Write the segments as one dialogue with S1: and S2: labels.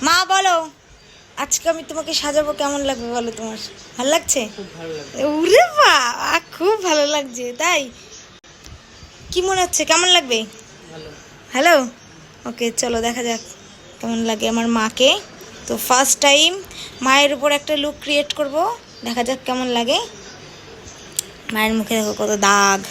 S1: মা বলো, আজকে আমি তোমাকে সাজাবো, কেমন লাগবে বলো? তোমার ভালো লাগছে? উরে বাবা, খুব ভালো লাগছে তাই? কি মনে হচ্ছে, কেমন লাগবে? হ্যালো, ওকে চলো দেখা যাক কেমন লাগে আমার মাকে। তো ফার্স্ট টাইম মায়ের উপর একটা লুক ক্রিয়েট করব, দেখা যাক কেমন লাগে। মায়ের মুখে দেখো কত দাগ।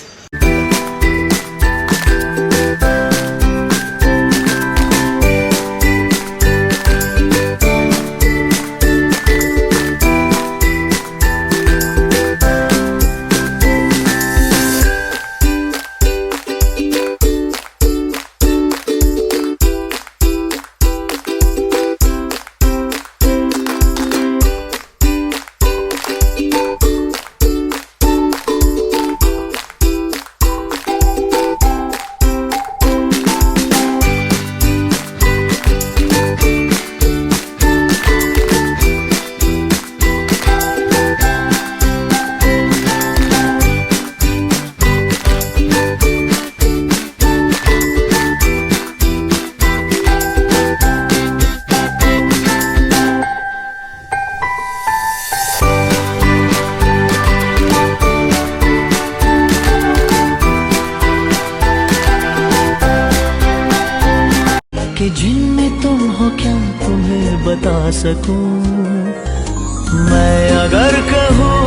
S2: कि जिनमें तुम हो क्या तुम्हें बता सकूं मैं अगर कहूँ